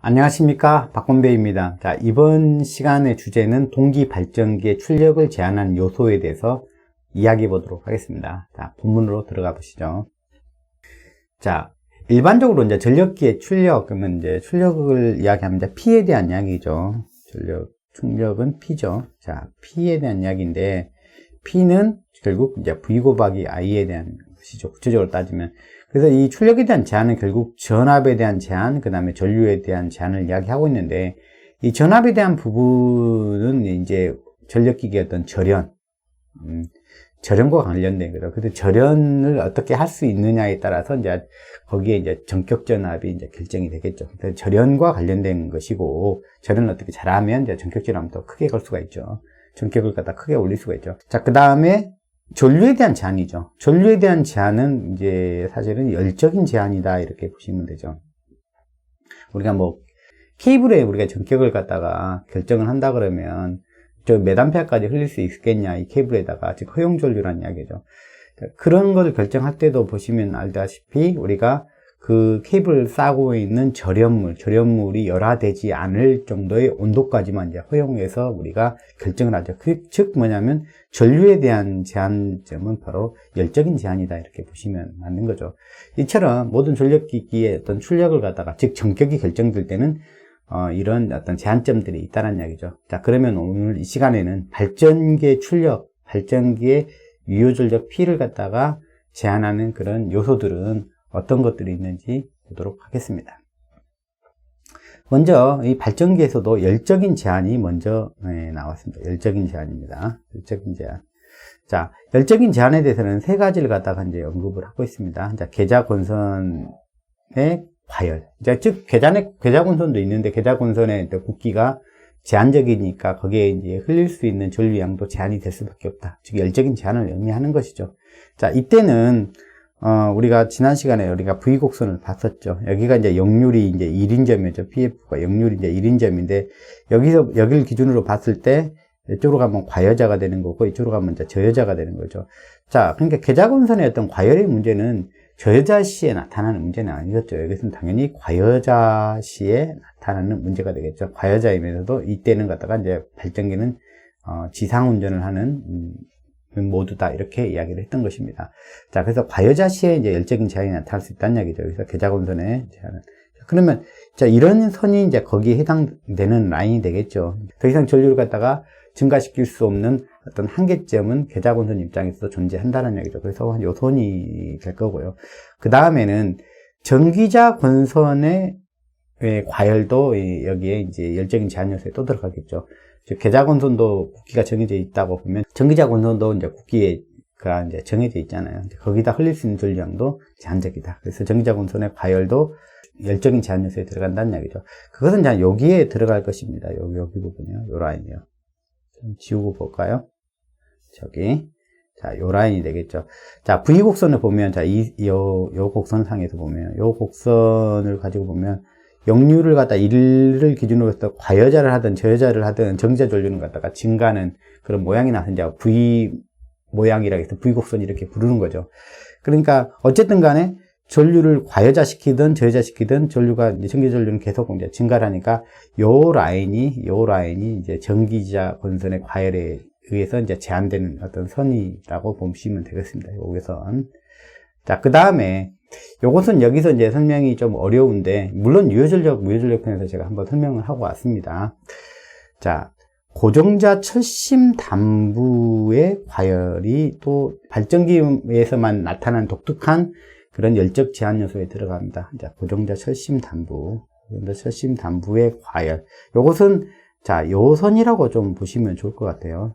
안녕하십니까, 박건배입니다. 자, 이번 시간의 주제는 동기 발전기의 출력을 제한하는 요소에 대해서 이야기해 보도록 하겠습니다. 자, 본문으로 들어가 보시죠. 자, 일반적으로 이제 전력기의 출력, 그러면 이제 출력을 이야기하면 이제 P에 대한 이야기죠. 출력은 P죠. 자, P에 대한 이야기인데, P는 결국 이제 V 곱하기 I에 대한 것이죠. 구체적으로 따지면. 그래서 이 출력에 대한 제한은 결국 전압에 대한 제한, 그 다음에 전류에 대한 제한을 이야기하고 있는데, 이 전압에 대한 부분은 이제 전력기기의 어떤 절연과 관련된 거죠. 그래서 절연을 어떻게 할 수 있느냐에 따라서 이제 거기에 이제 전격 전압이 이제 결정이 되겠죠. 그래서 절연과 관련된 것이고, 절연을 어떻게 잘하면 이제 전격 전압을 더 크게 걸 수가 있죠. 전격을 갖다 크게 올릴 수가 있죠. 자, 그 다음에 전류에 대한 제한이죠. 전류에 대한 제한은 이제 사실은 열적인 제한이다, 이렇게 보시면 되죠. 우리가 뭐 케이블에 우리가 전격을 갖다가 결정을 한다 그러면 저 몇 암페어까지 흘릴 수 있겠냐, 이 케이블에다가, 즉 허용 전류라는 이야기죠. 그런 것을 결정할 때도 보시면 알다시피 우리가 그 케이블을 싸고 있는 절연물이 열화되지 않을 정도의 온도까지만 이제 허용해서 우리가 결정을 하죠. 즉 뭐냐면 전류에 대한 제한점은 바로 열적인 제한이다, 이렇게 보시면 맞는 거죠. 이처럼 모든 전력기기의 어떤 출력을 갖다가, 즉 전격이 결정될 때는 이런 어떤 제한점들이 있다는 이야기죠. 자, 그러면 오늘 이 시간에는 발전기의 출력, 발전기의 유효전력 P를 갖다가 제한하는 그런 요소들은 어떤 것들이 있는지 보도록 하겠습니다. 먼저 이 발전기에서도 열적인 제한이 먼저 나왔습니다. 열적인 제한입니다. 열적인 제한. 자, 열적인 제한에 대해서는 세 가지를 갖다가 이제 언급을 하고 있습니다. 자, 계자곤선의 과열. 즉 계자곤선도 있는데 계자곤선의 굵기가 제한적이니까 거기에 이제 흘릴 수 있는 전류량도 제한이 될 수밖에 없다. 즉 열적인 제한을 의미하는 것이죠. 자, 이때는 우리가 지난 시간에 우리가 V곡선을 봤었죠. 여기가 이제 역률이 이제 1인점이죠. PF가 역률이 이제 1인점인데, 여기를 기준으로 봤을 때, 이쪽으로 가면 과여자가 되는 거고, 이쪽으로 가면 이제 저여자가 되는 거죠. 자, 그러니까 계자곤선의 어떤 과열의 문제는 저여자 시에 나타나는 문제는 아니겠죠. 여기서는 당연히 과여자 시에 나타나는 문제가 되겠죠. 과여자이면서도 이때는 갖다가 이제 발전기는, 지상 운전을 하는, 모두다, 이렇게 이야기를 했던 것입니다. 자, 그래서 과여자 시에 이제 열적인 제한이 나타날 수 있다는 이야기죠. 그래서 계자곤선의 제한은. 그러면, 자, 이런 선이 이제 거기에 해당되는 라인이 되겠죠. 더 이상 전류를 갖다가 증가시킬 수 없는 어떤 한계점은 계자곤선 입장에서도 존재한다는 얘기죠. 그래서 요 선이 될 거고요. 그 다음에는 전기자 권선의 과열도 여기에 이제 열적인 제한 요소에 또 들어가겠죠. 계자곤선도 굵기가 정해져 있다고 보면 전기자곤선도 이제 굵기가 이제 정해져 있잖아요. 거기다 흘릴 수 있는 전류량도 제한적이다. 그래서 전기자곤선의 과열도 열적인 제한 요소에 들어간다는 이야기죠. 그것은 이제 여기에 들어갈 것입니다. 여기 부분이요. 요 라인이요. 좀 지우고 볼까요? 저기. 자, 요 라인이 되겠죠. 자, V곡선을 보면, 자, 요 곡선상에서 보면, 요 곡선을 가지고 보면, 역률을 갖다 1을 기준으로 해서 과여자를 하든 저여자를 하든 전기자 전류는 갖다가 증가하는 그런 모양이 나서 이제 V 모양이라 해서 V곡선 이렇게 부르는 거죠. 그러니까 어쨌든 간에 전류를 과여자시키든 저여자시키든 전류가 이제 전기 전류는 계속 이제 증가를 하니까 요 라인이 이제 전기자 권선의 과열에 의해서 이제 제한되는 어떤 선이라고 보시면 되겠습니다. 요것은. 자, 그 다음에 요것은 여기서 이제 설명이 좀 어려운데, 물론 유효전력, 무효전력 편에서 제가 한번 설명을 하고 왔습니다. 자, 고정자 철심 단부의 과열이 또 발전기에서만 나타난 독특한 그런 열적 제한 요소에 들어갑니다. 자, 고정자 철심 단부의 과열. 요것은, 자, 요선이라고 좀 보시면 좋을 것 같아요.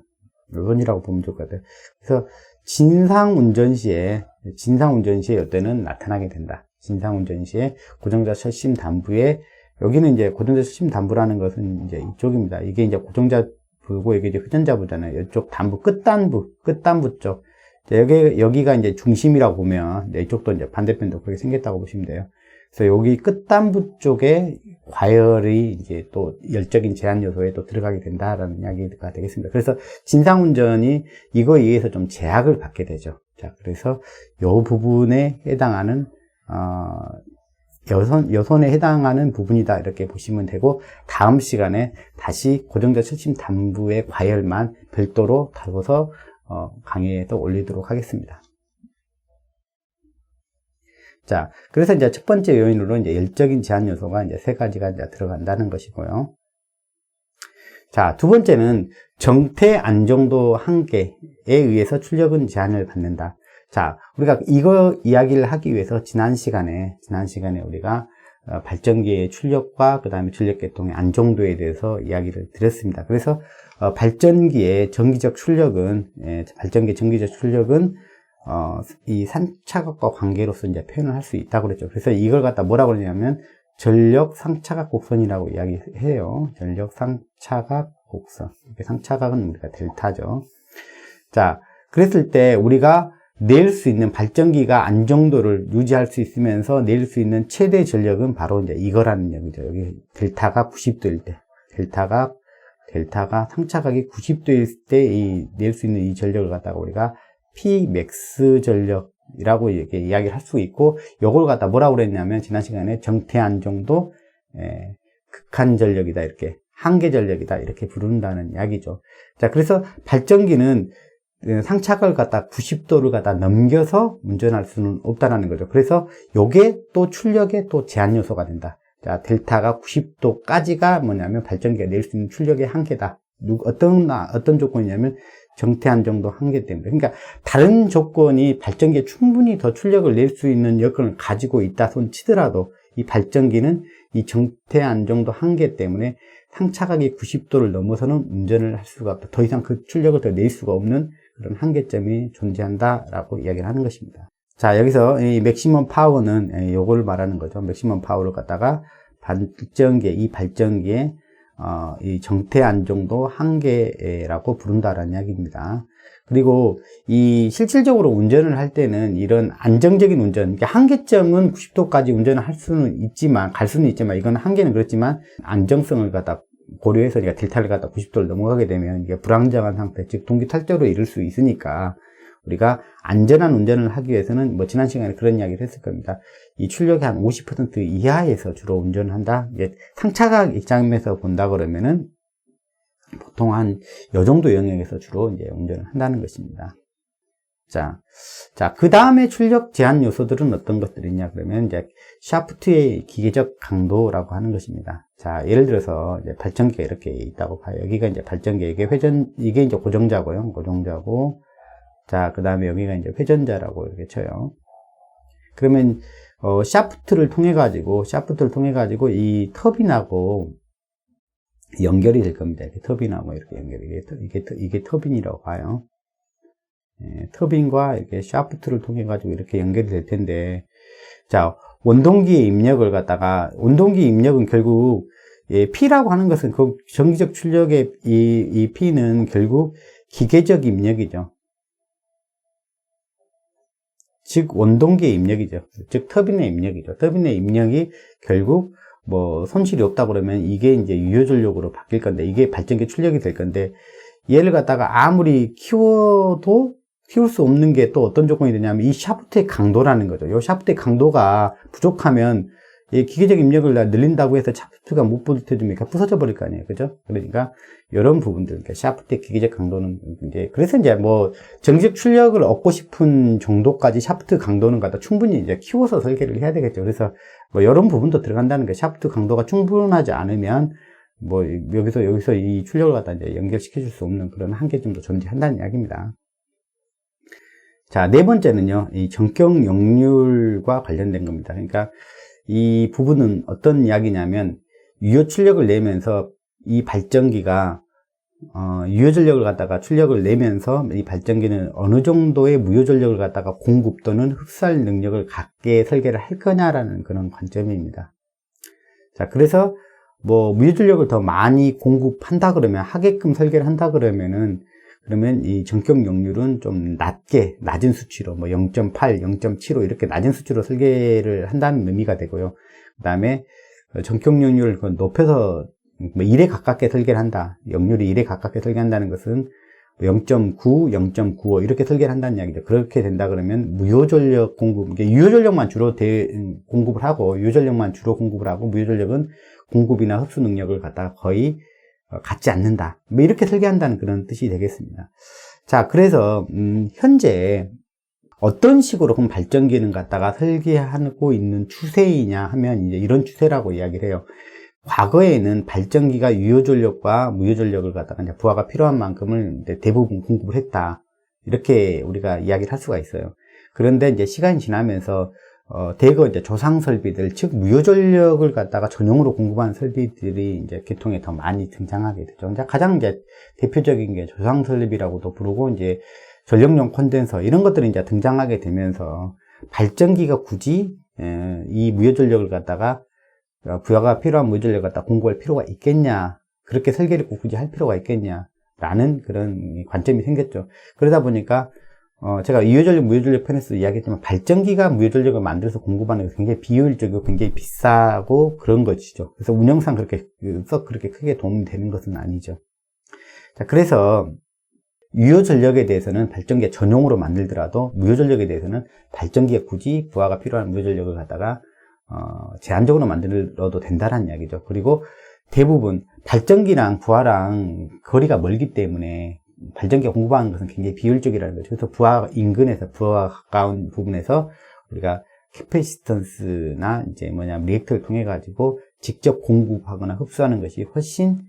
요선이라고 보면 좋을 것 같아요. 그래서 진상운전 시에 이때는 나타나게 된다. 진상운전 시에 고정자 철심 단부에, 여기는 이제 고정자 철심 단부라는 것은 이제 이쪽입니다. 이게 이제 고정자부고 이게 이제 회전자부잖아요. 이쪽 단부, 끝단부 쪽. 여기가 이제 중심이라고 보면, 이쪽도 이제 반대편도 그렇게 생겼다고 보시면 돼요. 그래서 여기 끝단부 쪽에 과열이 이제 또 열적인 제한 요소에 또 들어가게 된다라는 이야기가 되겠습니다. 그래서 진상운전이 이거에 의해서 좀 제약을 받게 되죠. 자, 그래서 요 부분에 해당하는 여손에 해당하는 부분이다 이렇게 보시면 되고, 다음 시간에 다시 고정자 철심 단부의 과열만 별도로 다뤄서 강의에도 올리도록 하겠습니다. 자, 그래서 이제 첫 번째 요인으로 이제 열적인 제한 요소가 이제 세 가지가 이제 들어간다는 것이고요. 자, 두 번째는 정태 안정도 한계에 의해서 출력은 제한을 받는다. 자, 우리가 이거 이야기를 하기 위해서 지난 시간에 우리가 발전기의 출력과 그 다음에 출력계통의 안정도에 대해서 이야기를 드렸습니다. 그래서 발전기의 전기적 출력은 이 산차각과 관계로서 이제 표현을 할 수 있다고 그랬죠. 그래서 이걸 갖다 뭐라고 그러냐면 전력 상차각 곡선이라고 이야기해요. 전력 상차각 곡선. 상차각은 우리가 델타죠. 자, 그랬을 때 우리가 낼 수 있는 발전기가 안정도를 유지할 수 있으면서 낼 수 있는 최대 전력은 바로 이제 이거라는 얘기죠. 여기 델타가 90도일 때, 델타가 상차각이 90도일 때 낼 수 있는 이 전력을 갖다가 우리가 Pmax 전력이라고 이렇게 이야기를 할 수 있고, 요걸 갖다 뭐라고 그랬냐면 지난 시간에 정태 안정도 극한 전력이다, 이렇게 한계 전력이다 이렇게 부른다는 이야기죠. 자, 그래서 발전기는 상차각을 갖다 90도를 갖다 넘겨서 운전할 수는 없다라는 거죠. 그래서 요게 또 출력의 또 제한 요소가 된다. 자, 델타가 90도까지가 뭐냐면 발전기가 낼 수 있는 출력의 한계다. 어떤 조건이냐면 정태 안정도 한계 때문에. 그러니까 다른 조건이 발전기에 충분히 더 출력을 낼 수 있는 여건을 가지고 있다 손 치더라도 이 발전기는 이 정태 안정도 한계 때문에 상차각이 90도를 넘어서는 운전을 할 수가 없다. 더 이상 그 출력을 더 낼 수가 없는 그런 한계점이 존재한다라고 이야기를 하는 것입니다. 자, 여기서 이 맥시멈 파워는 요걸 말하는 거죠. 맥시멈 파워를 갖다가 이 발전기의 이 정태 안정도 한계라고 부른다라는 이야기입니다. 그리고 이 실질적으로 운전을 할 때는 이런 안정적인 운전, 그러니까 한계점은 90도까지 운전을 갈 수는 있지만 이건 한계는 그렇지만 안정성을 갖다 고려해서 우리가 델타를 갖다 90도를 넘어가게 되면 이게 불안정한 상태, 즉 동기 탈퇴로 이를 수 있으니까 우리가 안전한 운전을 하기 위해서는 뭐 지난 시간에 그런 이야기를 했을 겁니다. 이 출력의 한 50% 이하에서 주로 운전을 한다. 이제 상차각 입장에서 본다 그러면은 보통 한 요 정도 영역에서 주로 이제 운전을 한다는 것입니다. 자, 그 다음에 출력 제한 요소들은 어떤 것들이냐 그러면 이제 샤프트의 기계적 강도라고 하는 것입니다. 자, 예를 들어서 이제 발전기가 이렇게 있다고 봐요. 여기가 이제 발전기, 이게 이제 고정자고요. 고정자고. 자, 그 다음에 여기가 이제 회전자라고 이렇게 쳐요. 그러면, 샤프트를 통해 가지고 이 터빈하고 연결이 될 겁니다. 이렇게 터빈하고 이렇게 연결이, 이게 터빈이라고 봐요. 예, 터빈과 이렇게 샤프트를 통해 가지고 이렇게 연결이 될 텐데, 자, 원동기의 입력은 결국, 예, P라고 하는 것은 그 전기적 출력의 이 P는 결국 기계적 입력이죠. 즉, 원동기의 입력이죠. 즉, 터빈의 입력이죠. 터빈의 입력이 결국 뭐 손실이 없다 그러면 이게 이제 유효전력으로 바뀔 건데, 이게 발전기 출력이 될 건데, 얘를 갖다가 아무리 키울 수 없는 게 또 어떤 조건이 되냐면 이 샤프트의 강도라는 거죠. 이 샤프트의 강도가 부족하면 이 기계적 입력을 늘린다고 해서 샤프트가 못 버텨주면 부서져 버릴 거 아니에요. 그죠? 그러니까 이런 부분들, 그러니까 샤프트의 기계적 강도는 이제, 그래서 이제 뭐 정기적 출력을 얻고 싶은 정도까지 샤프트 강도는 갖다 충분히 이제 키워서 설계를 해야 되겠죠. 그래서 뭐 이런 부분도 들어간다는 게, 샤프트 강도가 충분하지 않으면 뭐 여기서 이 출력을 갖다 이제 연결시켜 줄 수 없는 그런 한계점도 존재한다는 이야기입니다. 자, 네 번째는요, 이 전격 역률과 관련된 겁니다. 그러니까 이 부분은 어떤 이야기냐면, 유효 출력을 내면서 이 발전기가 유효 전력을 갖다가 출력을 내면서 이 발전기는 어느 정도의 무효 전력을 갖다가 공급 또는 흡수할 능력을 갖게 설계를 할 거냐라는 그런 관점입니다. 자, 그래서 뭐 무효 전력을 더 많이 공급한다 그러면, 하게끔 설계를 한다 그러면 이 전격 역률은 좀 낮은 수치로, 뭐 0.8, 0.75 이렇게 낮은 수치로 설계를 한다는 의미가 되고요. 그 다음에 전격 역률을 높여서 뭐 1에 가깝게 설계를 한다. 역률이 1에 가깝게 설계한다는 것은 0.9, 0.95 이렇게 설계를 한다는 이야기죠. 그렇게 된다 그러면 무효전력 공급, 유효전력만 주로 공급을 하고, 유효전력만 주로 공급을 하고, 무효전력은 공급이나 흡수 능력을 갖다가 거의 갖지 않는다. 뭐 이렇게 설계한다는 그런 뜻이 되겠습니다. 자, 그래서 현재 어떤 식으로 그럼 발전기는 갖다가 설계하고 있는 추세이냐 하면 이제 이런 추세라고 이야기를 해요. 과거에는 발전기가 유효전력과 무효전력을 갖다가 이제 부하가 필요한 만큼을 이제 대부분 공급을 했다. 이렇게 우리가 이야기를 할 수가 있어요. 그런데 이제 시간이 지나면서 대거 이제 조상 설비들, 즉 무효전력을 갖다가 전용으로 공급하는 설비들이 이제 계통에 더 많이 등장하게 되죠. 가장 이제 대표적인 게 조상 설비라고도 부르고 이제 전력용 콘덴서 이런 것들이 이제 등장하게 되면서 발전기가 굳이 이 무효전력을 갖다가 부하가 필요한 무효전력을 갖다 공급할 필요가 있겠냐, 그렇게 설계를 굳이 할 필요가 있겠냐라는 그런 관점이 생겼죠. 그러다 보니까 제가 유효전력, 무효전력 편에서 이야기했지만 발전기가 무효전력을 만들어서 공급하는 게 굉장히 비효율적이고 굉장히 비싸고 그런 것이죠. 그래서 운영상 그렇게 크게 도움이 되는 것은 아니죠. 자, 그래서 유효전력에 대해서는 발전기가 전용으로 만들더라도 무효전력에 대해서는 발전기가 굳이 부하가 필요한 무효전력을 갖다가 제한적으로 만들어도 된다는 이야기죠. 그리고 대부분 발전기랑 부하랑 거리가 멀기 때문에 발전기가 공급하는 것은 굉장히 비효율적이라는 거죠. 그래서 부하 인근에서, 부하가 가까운 부분에서 우리가 캐패시턴스나 이제 리액터를 통해 가지고 직접 공급하거나 흡수하는 것이 훨씬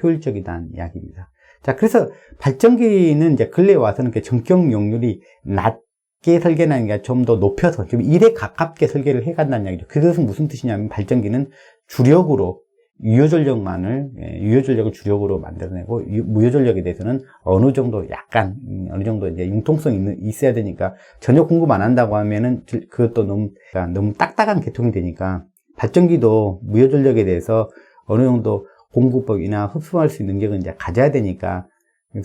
효율적이다는 이야기입니다. 자, 그래서 발전기는 이제 근래에 와서는 전격 용률이 낮게 설계하는 게 좀 더 높여서 좀 1에 가깝게 설계를 해 간다는 이야기죠. 그것은 무슨 뜻이냐면 발전기는 주력으로 유효전력을 주력으로 만들어내고 무효전력에 대해서는 어느 정도 이제 융통성이 있어야 되니까 전혀 공급 안 한다고 하면은 그것도 너무 딱딱한 계통이 되니까 발전기도 무효전력에 대해서 어느 정도 공급법이나 흡수할 수 있는 능력은 이제 가져야 되니까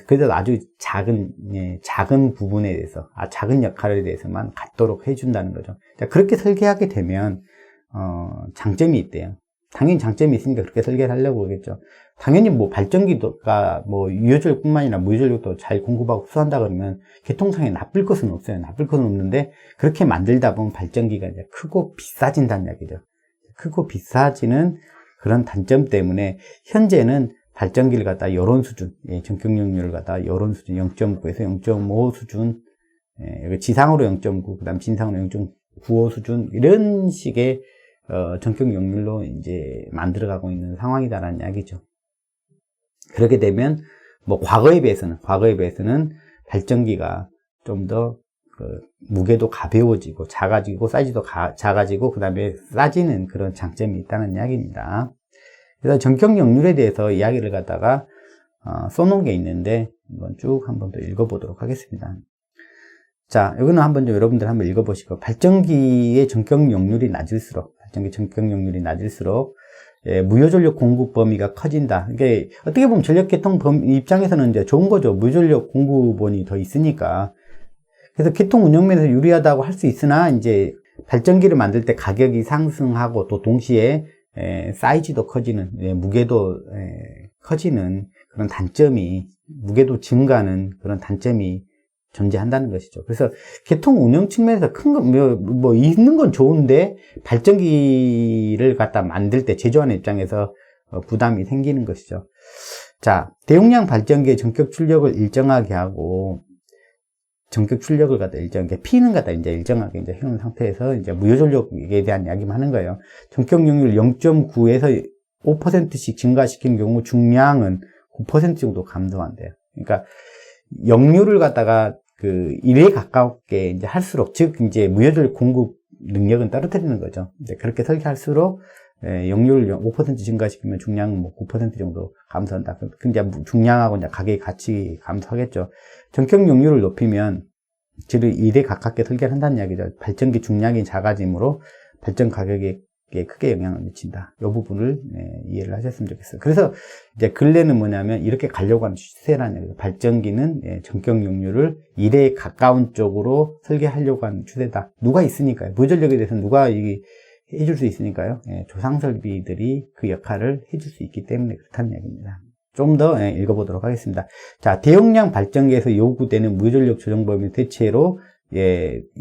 그래도 아주 작은 부분에 대해서, 작은 역할에 대해서만 갖도록 해준다는 거죠. 자, 그렇게 설계하게 되면 장점이 있대요. 당연히 장점이 있으니까 그렇게 설계를 하려고 그러겠죠. 당연히 발전기가 유효전력뿐만 아니라 무효전력도 잘 공급하고 흡수한다 그러면 계통상에 나쁠 것은 없어요. 나쁠 것은 없는데 그렇게 만들다 보면 발전기가 이제 크고 비싸진다는 이야기죠. 크고 비싸지는 그런 단점 때문에 현재는 발전기를 갖다 요런 수준, 전격용률을 갖다 요런 수준 0.9에서 0.5 수준, 지상으로 0.9, 그 다음 진상으로 0.95 수준 이런 식의 전격용률로 이제 만들어가고 있는 상황이다라는 이야기죠. 그렇게 되면 과거에 비해서는 발전기가 좀 더 무게도 가벼워지고 작아지고 사이즈도 작아지고 그 다음에 싸지는 그런 장점이 있다는 이야기입니다. 그래서 전격용률에 대해서 이야기를 갖다가 써놓은 게 있는데 한번 더 읽어보도록 하겠습니다. 자, 여기는 여러분들 한번 읽어보시고, 발전기의 전격용률이 낮을수록 무효전력 공급 범위가 커진다. 이게 어떻게 보면 전력계통 입장에서는 이제 좋은 거죠. 무효전력 공급원이 더 있으니까. 그래서 계통 운영면에서 유리하다고 할 수 있으나 이제 발전기를 만들 때 가격이 상승하고 또 동시에 사이즈도 커지는, 무게도 커지는 그런 단점이, 무게도 증가하는 그런 단점이 존재한다는 것이죠. 그래서 계통 운영 측면에서 있는 건 좋은데 발전기를 갖다 만들 때 제조하는 입장에서 부담이 생기는 것이죠. 자, 대용량 발전기의 전격 출력을 일정하게 하고 전격 출력을 갖다 일정하게, P는 갖다 이제 일정하게 이제 해놓은 상태에서 이제 무효전력에 대한 이야기만 하는 거예요. 전격용률 0.9에서 5%씩 증가시키는 경우 중량은 9% 정도 감소한대요. 그러니까 역류를 갖다가 1에 가깝게 이제 할수록, 즉 이제 무효전력 공급 능력은 떨어뜨리는 거죠. 이제 그렇게 설계할수록 역류를 5% 증가시키면 중량은 9% 정도 감소한다. 근데 중량하고 이제 가격이 같이 감소하겠죠. 전격 역류를 높이면 즉 1에 가깝게 설계를 한다는 이야기죠. 발전기 중량이 작아지므로 발전 가격에 크게 영향을 미친다. 이 부분을 이해를 하셨으면 좋겠어요. 그래서 이제 근래는 뭐냐면 이렇게 가려고 하는 추세라는 얘기죠. 발전기는 전격 역류를 1에 가까운 쪽으로 설계하려고 하는 추세다. 누가 있으니까요. 무전력에 대해서는 누가 해줄 수 있으니까요. 조상 설비들이 그 역할을 해줄 수 있기 때문에 그렇다는 얘기입니다. 좀 더 읽어보도록 하겠습니다. 자, 대용량 발전기에서 요구되는 무효전력 조정 범위 대체로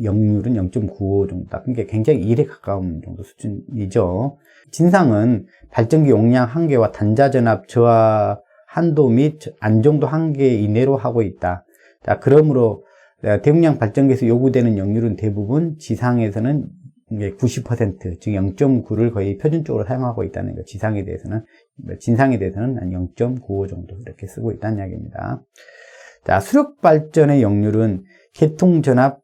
역률은 0.95 정도다. 그러니까 굉장히 1에 가까운 정도 수준이죠. 진상은 발전기 용량 한계와 단자전압 저하 한도 및 안정도 한계 이내로 하고 있다. 자, 그러므로 대용량 발전기에서 요구되는 역률은 대부분 지상에서는 90%, 즉 0.9를 거의 표준적으로 사용하고 있다는 거. 진상에 대해서는 한 0.95 정도 이렇게 쓰고 있다는 이야기입니다. 자, 수력 발전의 역률은 계통전압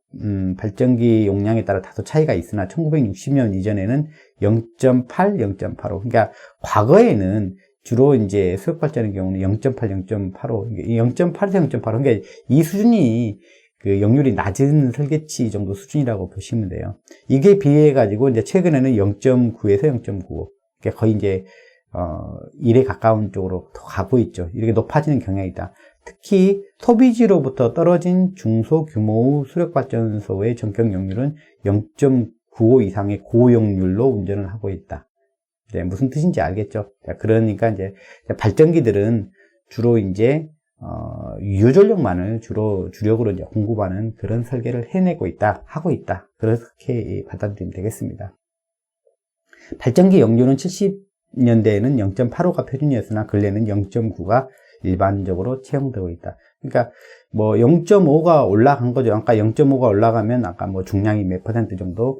발전기 용량에 따라 다소 차이가 있으나 1960년 이전에는 0.8, 0.85. 그러니까 과거에는 주로 이제 수력 발전의 경우는 0.8, 0.85, 0.8에서 0.85. 그러니까 이 수준이 그 역률이 낮은 설계치 정도 수준이라고 보시면 돼요. 이게 비해 가지고 이제 최근에는 0.9에서 0.95. 그러니까 거의 이제 1에 가까운 쪽으로 더 가고 있죠. 이렇게 높아지는 경향이 있다. 특히 소비지로부터 떨어진 중소규모 수력발전소의 전격 역률은 0.95 이상의 고역률로 운전을 하고 있다. 이제 무슨 뜻인지 알겠죠? 그러니까 이제 발전기들은 주로 이제 유효전력만을 주력으로 이제 공급하는 그런 설계를 하고 있다. 그렇게 받아들이면 되겠습니다. 발전기 역률은 70년대에는 0.85가 표준이었으나 근래는 0.9가 일반적으로 채용되고 있다. 그러니까 뭐 0.5가 올라간 거죠. 아까 0.5가 올라가면 아까 뭐 중량이 몇 % 정도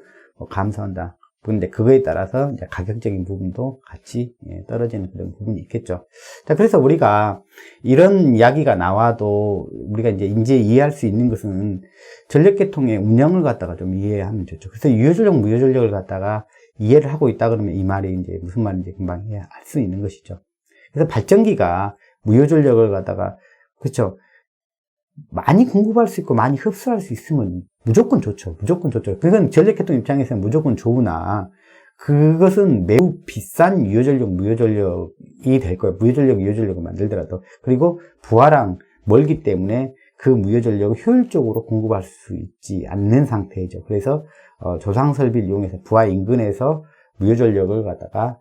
감소한다. 그런데 그거에 따라서 이제 가격적인 부분도 같이 떨어지는 그런 부분이 있겠죠. 자, 그래서 우리가 이런 이야기가 나와도 우리가 이제 이해할 수 있는 것은 전력계통의 운영을 갖다가 좀 이해하면 좋죠. 그래서 유효전력, 무효전력을 갖다가 이해를 하고 있다 그러면 이 말이 이제 무슨 말인지 금방 알 수 있는 것이죠. 그래서 발전기가 무효전력을 갖다가, 그렇죠, 많이 공급할 수 있고 많이 흡수할 수 있으면 무조건 좋죠. 무조건 좋죠. 그건 전력계통 입장에서는 무조건 좋으나 그것은 매우 비싼 유효전력, 무효전력이 될 거예요. 무효전력, 유효전력을 만들더라도. 그리고 부하랑 멀기 때문에 그 무효전력을 효율적으로 공급할 수 있지 않는 상태이죠. 그래서 조상설비를 이용해서 부하 인근에서 무효전력을 갖다가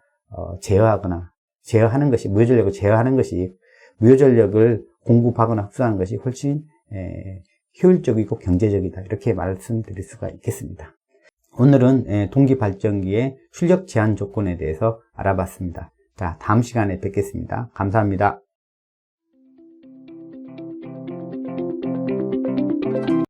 제어하는 것이, 무효전력을 제어하는 것이, 무효전력을 공급하거나 흡수하는 것이 훨씬 효율적이고 경제적이다. 이렇게 말씀드릴 수가 있겠습니다. 오늘은 동기발전기의 출력 제한 조건에 대해서 알아봤습니다. 자, 다음 시간에 뵙겠습니다. 감사합니다.